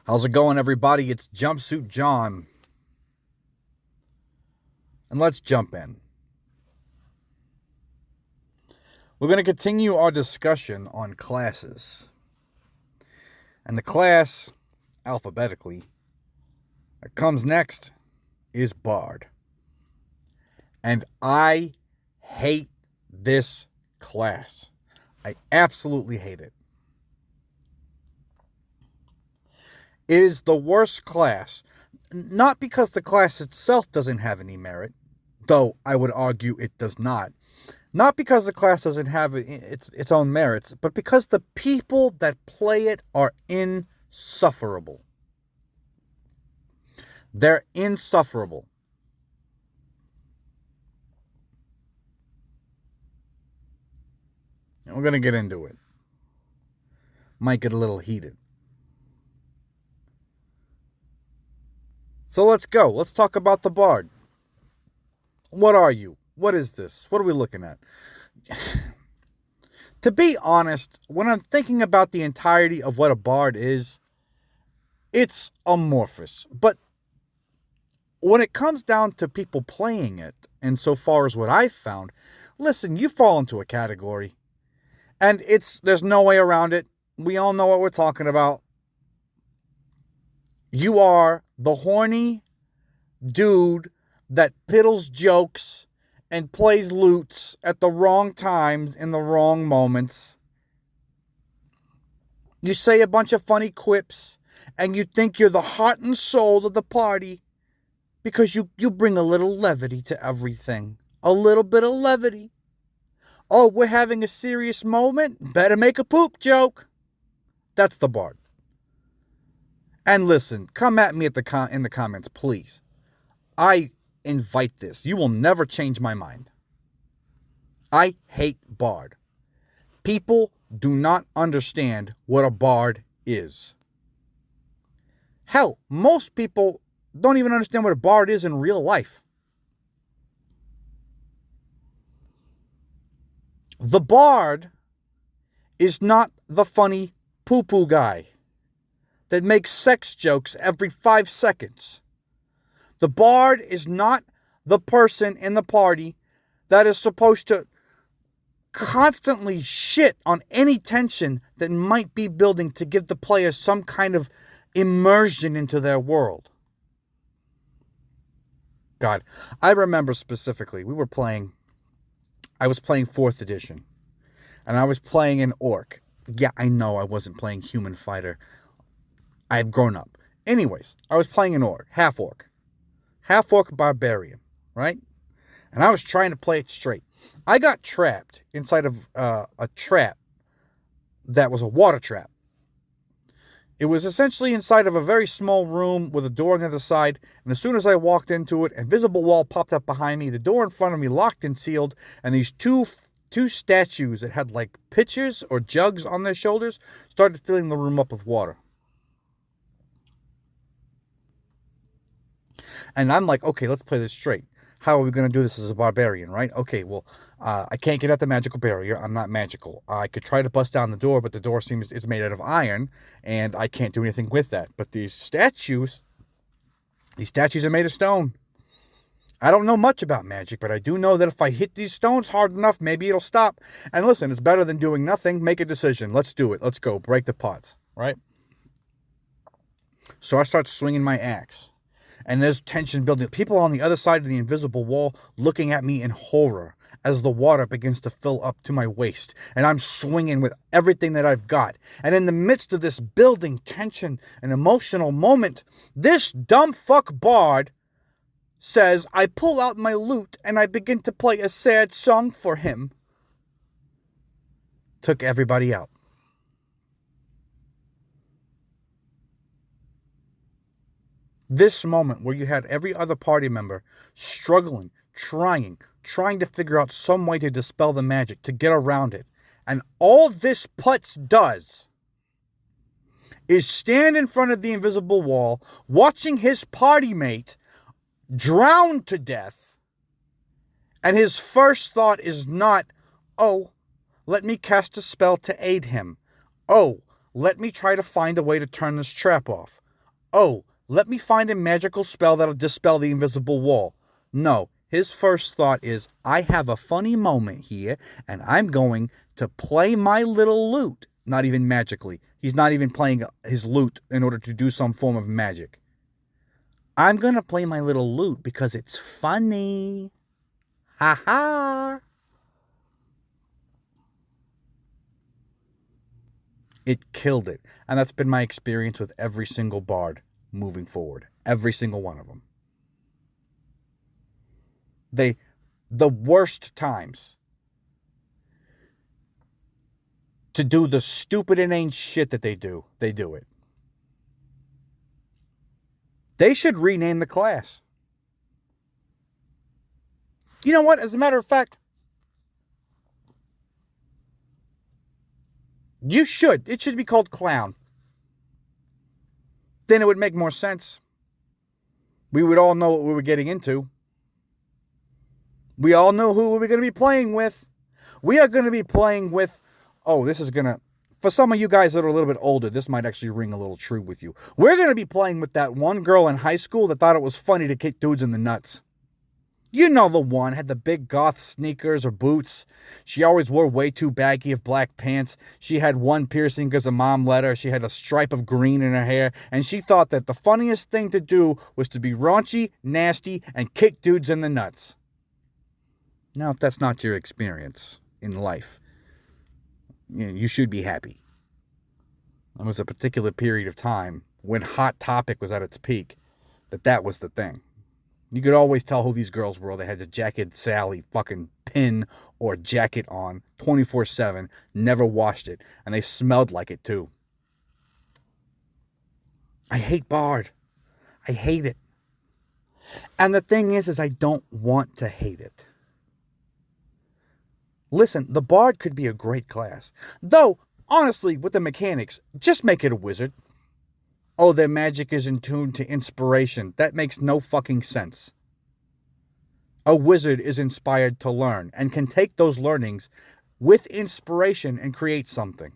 How's it going, everybody? It's Jumpsuit John. And let's jump in. We're going to continue our discussion on classes. And the class, alphabetically, that comes next is Bard. And I hate this class. I absolutely hate it. It is the worst class. Not because the class itself doesn't have any merit, though I would argue it does not. Not because the class doesn't have its own merits, but because the people that play it are insufferable. They're insufferable. And we're going to get into it. Might get a little heated. So let's go. Let's talk about the Bard. What are you? What is this? What are we looking at? To be honest, when I'm thinking about the entirety of what a Bard is, it's amorphous. But when it comes down to people playing it, and so far as what I've found, listen, you fall into a category. And there's no way around it. We all know what we're talking about. You are the horny dude that piddles jokes and plays lutes at the wrong times in the wrong moments. You say a bunch of funny quips and you think you're the heart and soul of the party because you bring a little levity to everything. A little bit of levity. Oh, we're having a serious moment? Better make a poop joke. That's the Bard. And listen, come at me in the comments, please. I invite this. You will never change my mind. I hate Bard. People do not understand what a Bard is. Hell, most people don't even understand what a Bard is in real life. The Bard is not the funny poo-poo guy that makes sex jokes every 5 seconds. The Bard is not the person in the party that is supposed to constantly shit on any tension that might be building to give the player some kind of immersion into their world. God, I remember specifically, I was playing 4th edition, and I was playing an orc. Yeah, I know I wasn't playing human fighter. I've grown up. Anyways, I was playing an orc, half orc barbarian, right? And I was trying to play it straight. I got trapped inside of a trap that was a water trap. It was essentially inside of a very small room with a door on the other side, and as soon as I walked into it, an invisible wall popped up behind me, the door in front of me locked and sealed, and these two statues that had like pitchers or jugs on their shoulders started filling the room up with water. And I'm like, okay, let's play this straight. How are we going to do this as a barbarian, right? Okay, well, I can't get at the magical barrier. I'm not magical. I could try to bust down the door, but the door it's made out of iron, and I can't do anything with that. But these statues are made of stone. I don't know much about magic, but I do know that if I hit these stones hard enough, maybe it'll stop. And listen, it's better than doing nothing. Make a decision. Let's do it. Let's go. Break the pots, right? So I start swinging my axe. And there's tension building. People on the other side of the invisible wall looking at me in horror as the water begins to fill up to my waist. And I'm swinging with everything that I've got. And in the midst of this building tension and emotional moment, this dumb fuck Bard says, I pull out my lute and I begin to play a sad song for him. Took everybody out. This moment where you had every other party member struggling, trying to figure out some way to dispel the magic, to get around it. And all this putz does is stand in front of the invisible wall, watching his party mate drown to death. And his first thought is not, oh, let me cast a spell to aid him. Oh, let me try to find a way to turn this trap off. oh, let me find a magical spell that'll dispel the invisible wall. No, his first thought is, I have a funny moment here, and I'm going to play my little lute. Not even magically. He's not even playing his lute in order to do some form of magic. I'm going to play my little lute because it's funny. Ha ha. It killed it. And that's been my experience with every single bard moving forward. Every single one of them. The worst times to do the stupid inane shit that they do it. They should rename the class. You know what? As a matter of fact, you should. It should be called Clown. Then it would make more sense. We would all know what we were getting into. We all know who we're going to be playing with. We are going to be playing with... Oh, this is going to... For some of you guys that are a little bit older, this might actually ring a little true with you. We're going to be playing with that one girl in high school that thought it was funny to kick dudes in the nuts. You know the one, had the big goth sneakers or boots. She always wore way too baggy of black pants. She had one piercing because her mom let her. She had a stripe of green in her hair. And she thought that the funniest thing to do was to be raunchy, nasty, and kick dudes in the nuts. Now, if that's not your experience in life, you should be happy. There was a particular period of time when Hot Topic was at its peak that was the thing. You could always tell who these girls were. They had the Jacket Sally fucking pin or jacket on 24/7, never washed it, and they smelled like it too. I hate Bard. I hate it. And the thing is I don't want to hate it. Listen, the Bard could be a great class. Though, honestly, with the mechanics, just make it a wizard. Oh, their magic is in tune to inspiration. That makes no fucking sense. A wizard is inspired to learn and can take those learnings with inspiration and create something.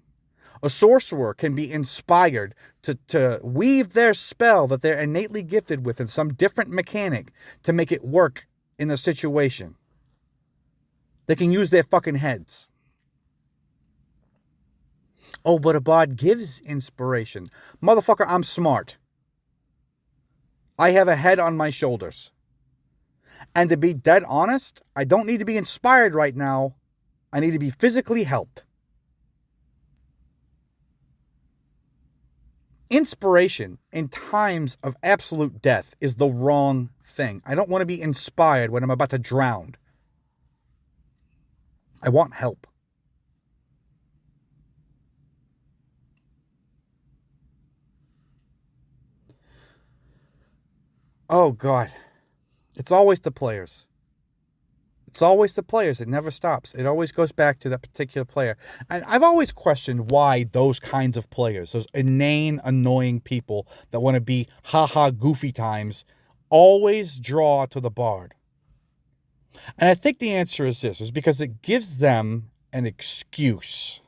A sorcerer can be inspired to weave their spell that they're innately gifted with in some different mechanic to make it work in the situation. They can use their fucking heads. Oh, but a bard gives inspiration. Motherfucker, I'm smart. I have a head on my shoulders. And to be dead honest, I don't need to be inspired right now. I need to be physically helped. Inspiration in times of absolute death is the wrong thing. I don't want to be inspired when I'm about to drown. I want help. Oh, God. It's always the players. It's always the players. It never stops. It always goes back to that particular player. And I've always questioned why those kinds of players, those inane, annoying people that want to be ha-ha goofy times, always draw to the bard. And I think the answer is this, is because it gives them an excuse.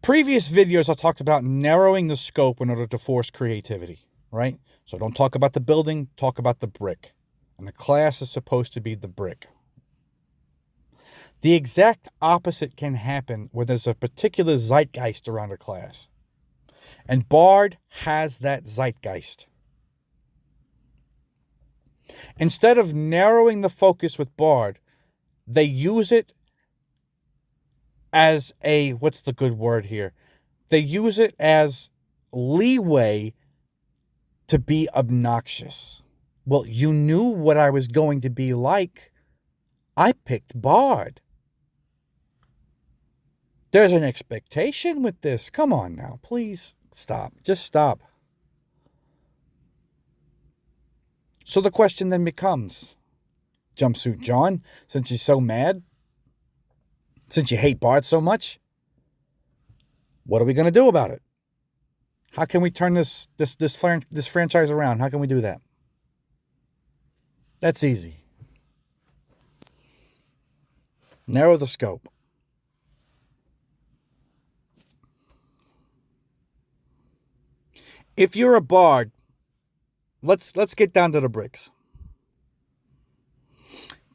Previous videos I talked about narrowing the scope in order to force creativity, right? So don't talk about the building, talk about the brick. And the class is supposed to be the brick. The exact opposite can happen where there's a particular zeitgeist around a class. And Bard has that zeitgeist. Instead of narrowing the focus with Bard, they use it as a, what's the good word here? They use it as leeway to be obnoxious. Well, you knew what I was going to be like. I picked Bard. There's an expectation with this. Come on now, please stop. Just stop. So the question then becomes, Jumpsuit John, since you're so mad, since you hate Bard so much, what are we going to do about it? How can we turn this franchise around? How can we do that? That's easy. Narrow the scope. If you're a bard, let's get down to the bricks.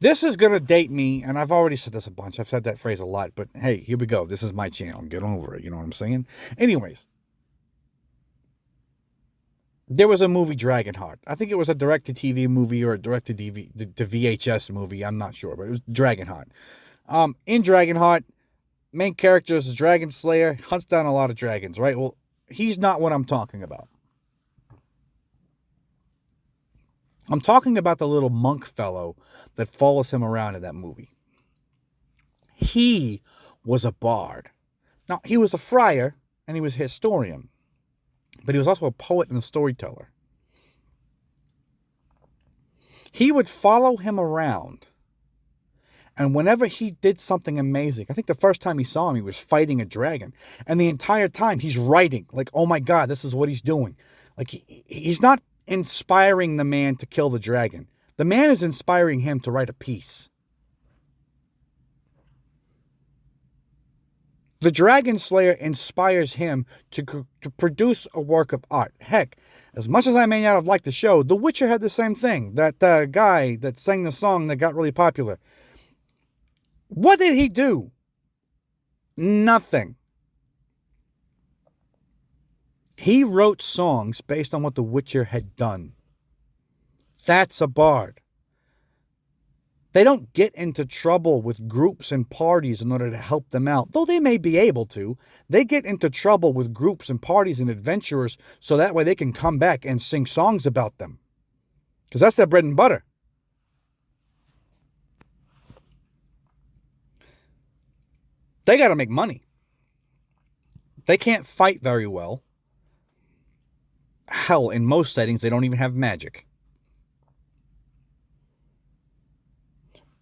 This is going to date me, and I've already said this a bunch. I've said that phrase a lot, but hey, here we go. This is my channel. Get over it. You know what I'm saying? Anyways, there was a movie, Dragonheart. I think it was a direct-to-TV movie or a direct-to-VHS movie. I'm not sure, but it was Dragonheart. In Dragonheart, main character is a dragon slayer, hunts down a lot of dragons, right? Well, he's not what I'm talking about. I'm talking about the little monk fellow that follows him around in that movie. He was a bard. Now, he was a friar and he was a historian, but he was also a poet and a storyteller. He would follow him around, and whenever he did something amazing, I think the first time he saw him, he was fighting a dragon, and the entire time he's writing, like, oh my God, this is what he's doing. Like, he's not inspiring the man to kill the dragon. The man is inspiring him to write a piece. The Dragon Slayer inspires him to produce a work of art. Heck, as much as I may not have liked the show, The Witcher had the same thing. That guy that sang the song that got really popular. What did he do? Nothing. He wrote songs based on what The Witcher had done. That's a bard. They don't get into trouble with groups and parties in order to help them out, though they may be able to. They get into trouble with groups and parties and adventurers so that way they can come back and sing songs about them. Because that's their bread and butter. They got to make money. They can't fight very well. Hell, in most settings, they don't even have magic.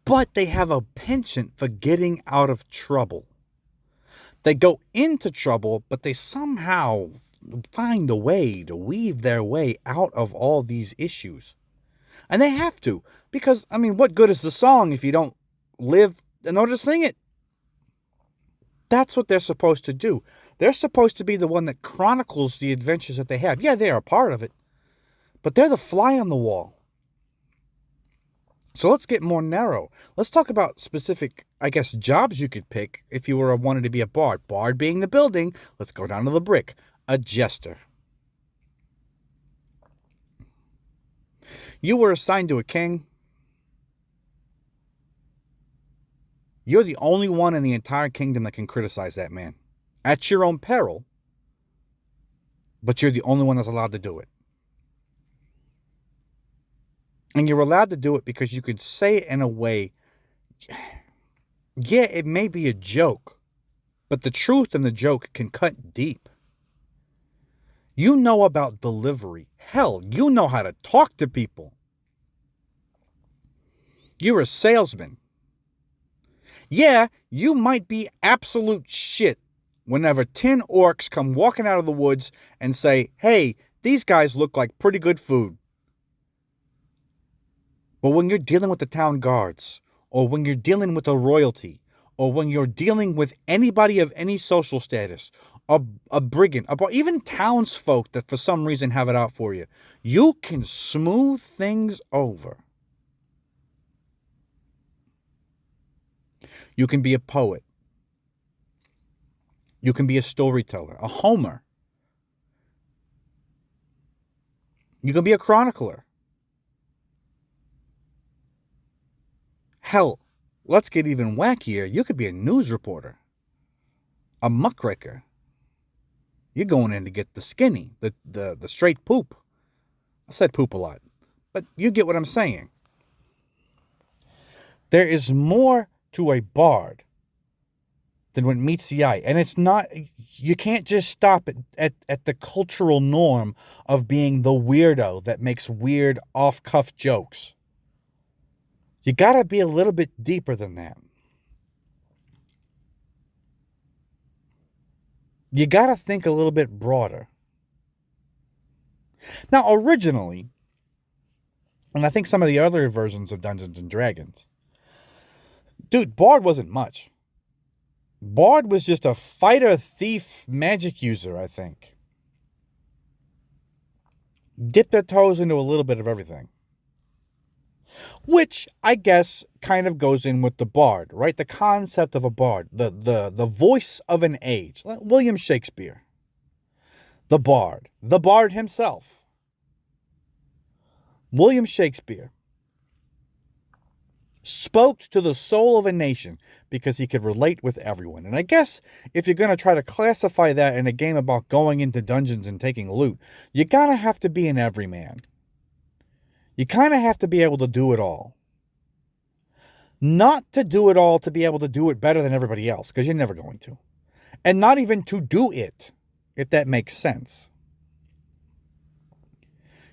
But they have a penchant for getting out of trouble. They go into trouble, but they somehow find a way to weave their way out of all these issues. And they have to. Because, I mean, what good is the song if you don't live in order to sing it? That's what they're supposed to do. They're supposed to be the one that chronicles the adventures that they have. Yeah, they are a part of it. But they're the fly on the wall. So let's get more narrow. Let's talk about specific, I guess, jobs you could pick if you wanted to be a bard. Bard being the building. Let's go down to the brick. A jester. You were assigned to a king. You're the only one in the entire kingdom that can criticize that man. At your own peril. But you're the only one that's allowed to do it. And you're allowed to do it because you could say it in a way, yeah, it may be a joke, but the truth in the joke can cut deep. You know about delivery. Hell, you know how to talk to people. You're a salesman. Yeah, you might be absolute shit whenever 10 orcs come walking out of the woods and say, hey, these guys look like pretty good food. But when you're dealing with the town guards, or when you're dealing with a royalty, or when you're dealing with anybody of any social status, a brigand, even townsfolk that for some reason have it out for you, you can smooth things over. You can be a poet. You can be a storyteller, a Homer. You can be a chronicler. Hell, let's get even wackier. You could be a news reporter, a muckraker. You're going in to get the skinny, the straight poop. I've said poop a lot, but you get what I'm saying. There is more to a bard than what meets the eye. And it's not, you can't just stop at the cultural norm of being the weirdo that makes weird off-cuff jokes. You got to be a little bit deeper than that. You got to think a little bit broader. Now, originally, and I think some of the other versions of Dungeons and Dragons, dude, Bard wasn't much. Bard was just a fighter, thief, magic user, I think. dip their toes into a little bit of everything. Which I guess kind of goes in with the bard, right? The concept of a bard, the voice of an age. William Shakespeare, the bard himself. William Shakespeare spoke to the soul of a nation because he could relate with everyone. And I guess if you're going to try to classify that in a game about going into dungeons and taking loot, you gotta have to be an everyman. You kind of have to be able to do it all. Not to do it all to be able to do it better than everybody else, because you're never going to. And not even to do it, if that makes sense.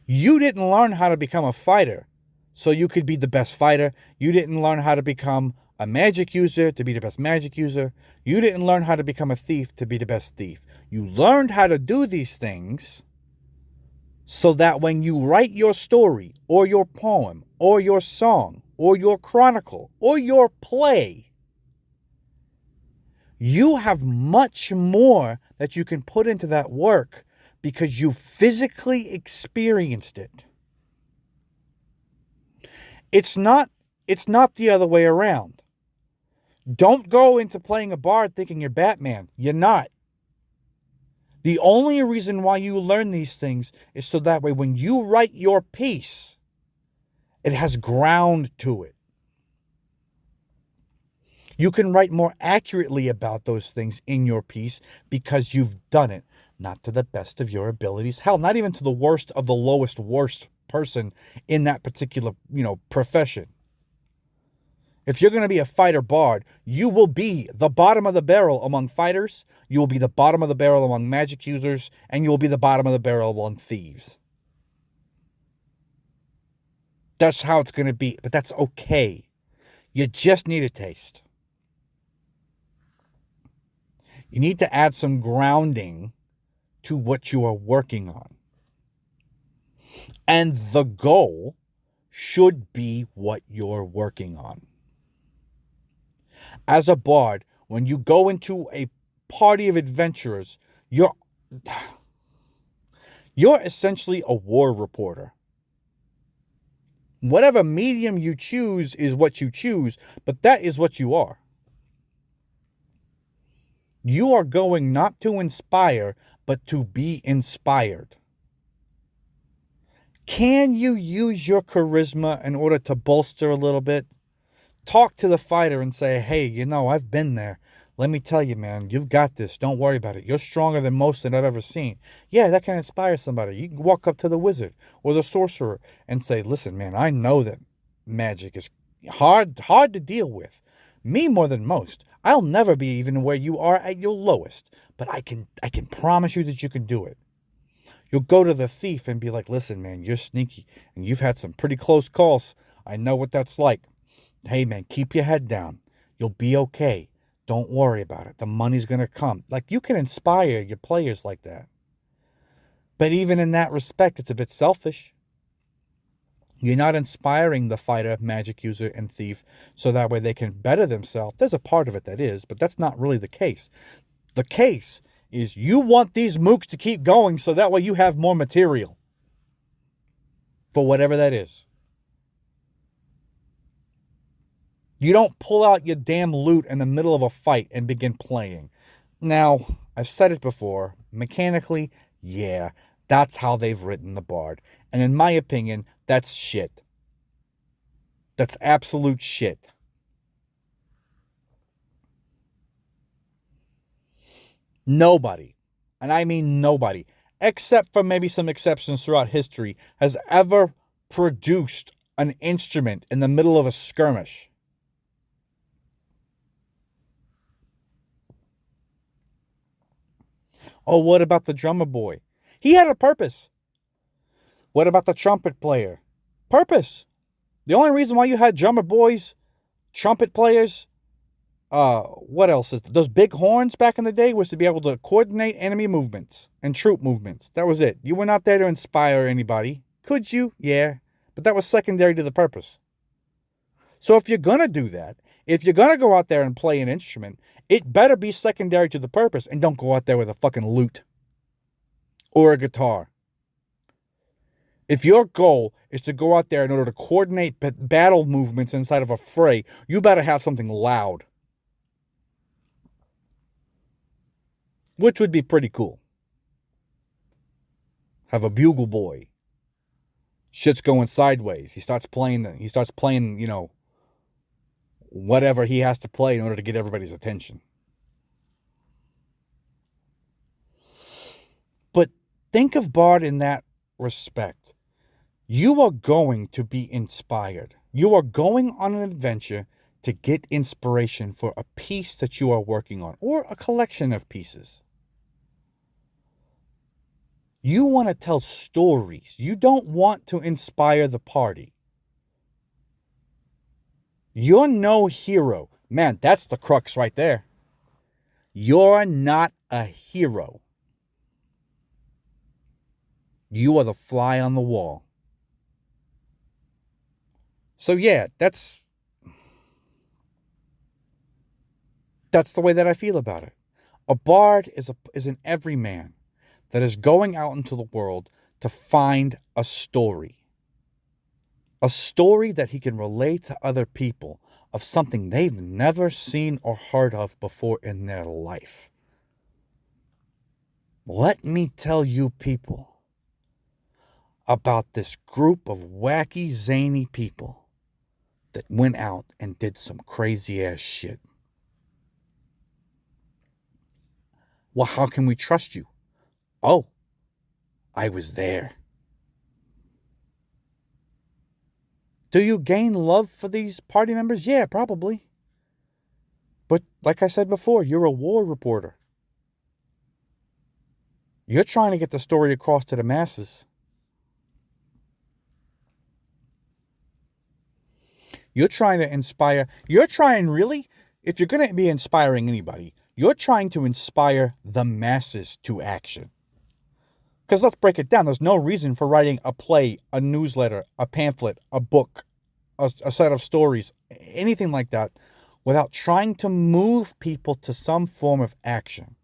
You didn't learn how to become a fighter so you could be the best fighter. You didn't learn how to become a magic user to be the best magic user. You didn't learn how to become a thief to be the best thief. You learned how to do these things so that when you write your story or your poem or your song or your chronicle or your play, you have much more that you can put into that work because you physically experienced it. It's not the other way around. Don't go into playing a bard thinking you're Batman. You're not. The only reason why you learn these things is so that way when you write your piece, it has ground to it. You can write more accurately about those things in your piece because you've done it, not to the best of your abilities. Hell, not even to the worst of the lowest worst person in that particular, profession. If you're going to be a fighter bard, you will be the bottom of the barrel among fighters, you will be the bottom of the barrel among magic users, and you will be the bottom of the barrel among thieves. That's how it's going to be, but that's okay. You just need a taste. You need to add some grounding to what you are working on. And the goal should be what you're working on. As a bard, when you go into a party of adventurers, you're essentially a war reporter. Whatever medium you choose is what you choose, but that is what you are. You are going not to inspire, but to be inspired. Can you use your charisma in order to bolster a little bit? Talk to the fighter and say, hey, I've been there. Let me tell you, man, you've got this. Don't worry about it. You're stronger than most that I've ever seen. Yeah, that can inspire somebody. You can walk up to the wizard or the sorcerer and say, listen, man, I know that magic is hard to deal with. Me more than most. I'll never be even where you are at your lowest, but I can promise you that you can do it. You'll go to the thief and be like, listen, man, you're sneaky and you've had some pretty close calls. I know what that's like. Hey, man, keep your head down. You'll be okay. Don't worry about it. The money's going to come. Like, you can inspire your players like that. But even in that respect, it's a bit selfish. You're not inspiring the fighter, magic user, and thief so that way they can better themselves. There's a part of it that is, but that's not really the case. The case is you want these mooks to keep going so that way you have more material for whatever that is. You don't pull out your damn loot in the middle of a fight and begin playing. Now, I've said it before, mechanically, yeah, that's how they've written the bard. And in my opinion, that's shit. That's absolute shit. Nobody, and I mean nobody, except for maybe some exceptions throughout history, has ever produced an instrument in the middle of a skirmish. Oh, what about the drummer boy? He had a purpose. What about the trumpet player? Purpose. The only reason why you had drummer boys, trumpet players, what else is those big horns back in the day was to be able to coordinate enemy movements and troop movements. That was it. You were not there to inspire anybody. Could you? Yeah. But that was secondary to the purpose. So if you're going to do that, if you're going to go out there and play an instrument, it better be secondary to the purpose, and don't go out there with a fucking lute or a guitar. If your goal is to go out there in order to coordinate battle movements inside of a fray, you better have something loud. Which would be pretty cool. Have a bugle boy. Shit's going sideways. He starts playing, whatever he has to play in order to get everybody's attention. But think of Bard in that respect. You are going to be inspired. You are going on an adventure to get inspiration for a piece that you are working on, or a collection of pieces. You want to tell stories. You don't want to inspire the party. You're no hero. Man, that's the crux right there. You're not a hero. You are the fly on the wall. So yeah, that's the way that I feel about it. A bard is an everyman that is going out into the world to find a story. A story that he can relate to other people of something they've never seen or heard of before in their life. Let me tell you people about this group of wacky, zany people that went out and did some crazy ass shit. Well, how can we trust you? Oh, I was there. Do you gain love for these party members? Yeah, probably. But like I said before, you're a war reporter. You're trying to get the story across to the masses. You're trying to inspire. You're trying really, if you're going to be inspiring anybody, you're trying to inspire the masses to action. Because let's break it down. There's no reason for writing a play, a newsletter, a pamphlet, a book, a set of stories, anything like that, without trying to move people to some form of action.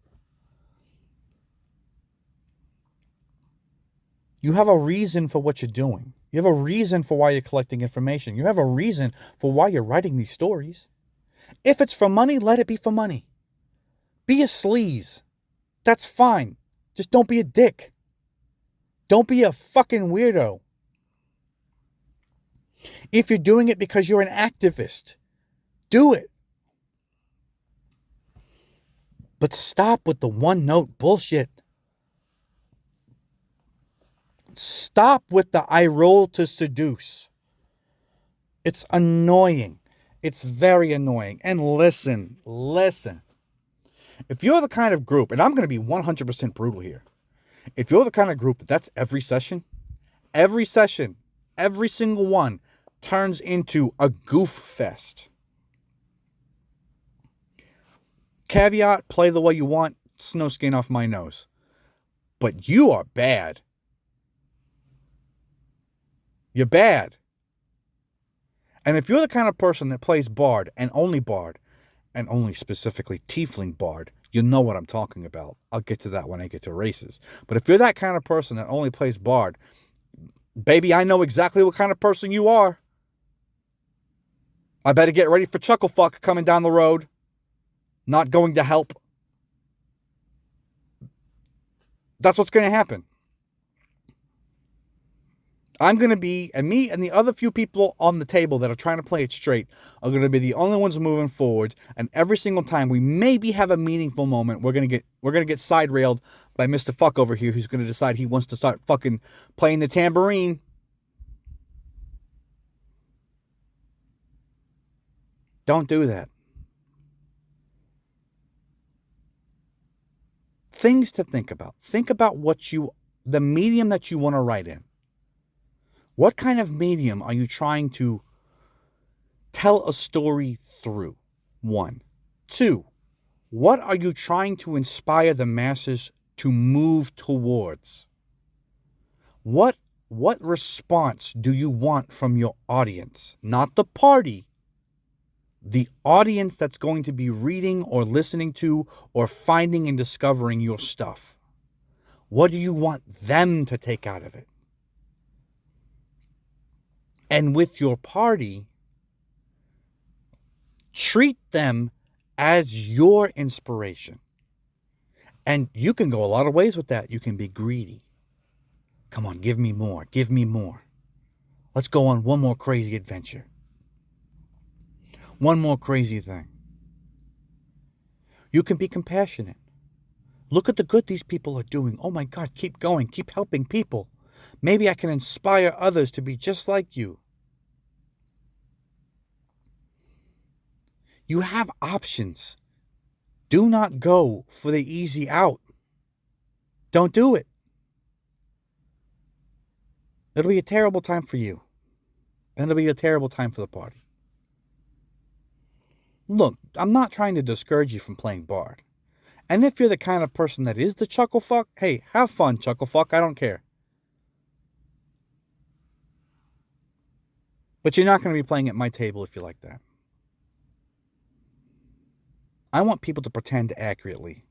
You have a reason for what you're doing. You have a reason for why you're collecting information. You have a reason for why you're writing these stories. If it's for money, let it be for money. Be a sleaze. That's fine. Just don't be a dick. Don't be a fucking weirdo. If you're doing it because you're an activist, do it. But stop with the one-note bullshit. Stop with the I roll to seduce. It's annoying. It's very annoying. And listen. If you're the kind of group, and I'm going to be 100% brutal here. If you're the kind of group that's every session, every single one turns into a goof fest. Caveat, play the way you want, snow skin off my nose. But you are bad. You're bad. And if you're the kind of person that plays Bard, and only specifically Tiefling Bard, you know what I'm talking about. I'll get to that when I get to races. But if you're that kind of person that only plays Bard, baby, I know exactly what kind of person you are. I better get ready for Chucklefuck coming down the road. Not going to help. That's what's going to happen. I'm going to be, and me and the other few people on the table that are trying to play it straight are going to be the only ones moving forward. And every single time we maybe have a meaningful moment, we're going to get side railed by Mr. Fuck over here, who's going to decide he wants to start fucking playing the tambourine. Don't do that. Things to think about. Think about the medium that you want to write in. What kind of medium are you trying to tell a story through? 1. 2, what are you trying to inspire the masses to move towards? What response do you want from your audience? Not the party. The audience that's going to be reading or listening to or finding and discovering your stuff. What do you want them to take out of it? And with your party, treat them as your inspiration. And you can go a lot of ways with that. You can be greedy. Come on, give me more. Give me more. Let's go on one more crazy adventure. One more crazy thing. You can be compassionate. Look at the good these people are doing. Oh my God, keep going. Keep helping people. Maybe I can inspire others to be just like you. You have options. Do not go for the easy out. Don't do it. It'll be a terrible time for you. And it'll be a terrible time for the party. Look, I'm not trying to discourage you from playing Bard. And if you're the kind of person that is the chuckle fuck, hey, have fun, chuckle fuck. I don't care. But you're not going to be playing at my table if you like that. I want people to pretend accurately.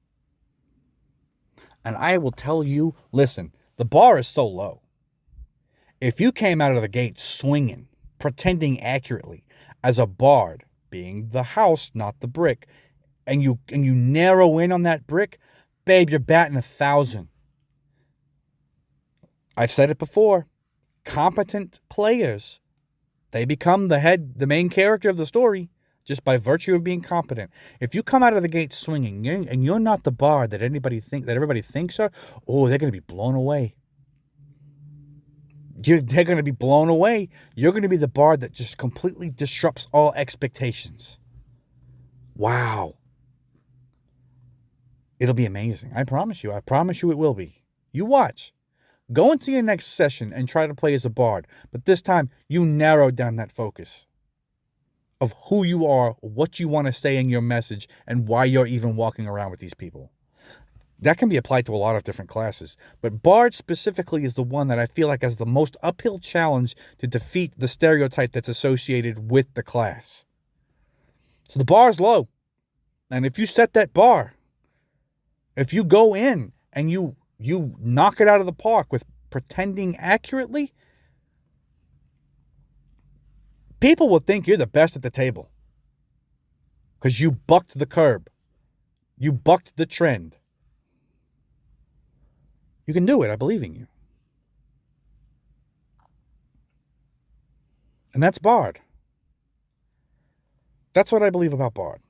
And I will tell you, listen, the bar is so low. If you came out of the gate swinging, pretending accurately as a bard, being the house, not the brick, and you narrow in on that brick, babe, you're batting 1,000. I've said it before. Competent players, they become the main character of the story just by virtue of being competent. If you come out of the gate swinging and you're not the bard that everybody thinks are, oh, they're going to be blown away. They're going to be blown away. You're going to be the bard that just completely disrupts all expectations. Wow. It'll be amazing. I promise you. I promise you it will be. You watch. Go into your next session and try to play as a bard. But this time, you narrow down that focus of who you are, what you want to say in your message, and why you're even walking around with these people. That can be applied to a lot of different classes. But Bard specifically is the one that I feel like has the most uphill challenge to defeat the stereotype that's associated with the class. So the bar is low. And if you set that bar, if you go in and you knock it out of the park with pretending accurately, people will think you're the best at the table. Because you bucked the curb. You bucked the trend. You can do it. I believe in you. And that's Bard. That's what I believe about Bard.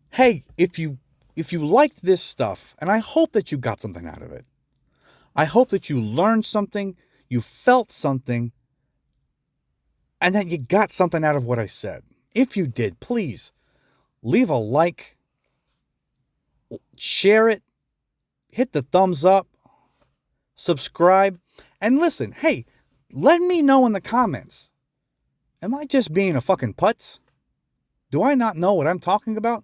Hey, if you liked this stuff, and I hope that you got something out of it. I hope that you learned something, you felt something, and that you got something out of what I said. If you did, please leave a like, share it, hit the thumbs up, subscribe, and listen. Hey, let me know in the comments. Am I just being a fucking putz? Do I not know what I'm talking about?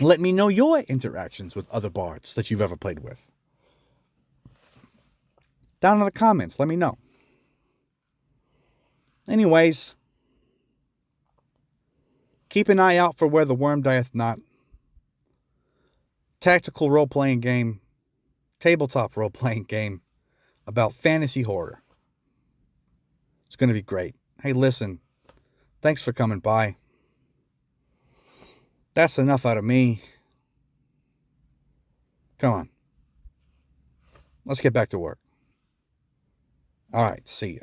Let me know your interactions with other bards that you've ever played with. Down in the comments, let me know. Anyways, keep an eye out for Where the Worm Dieth Not. Tactical role-playing game, tabletop role-playing game about fantasy horror. It's going to be great. Hey, listen, thanks for coming by. That's enough out of me. Come on. Let's get back to work. All right, see ya.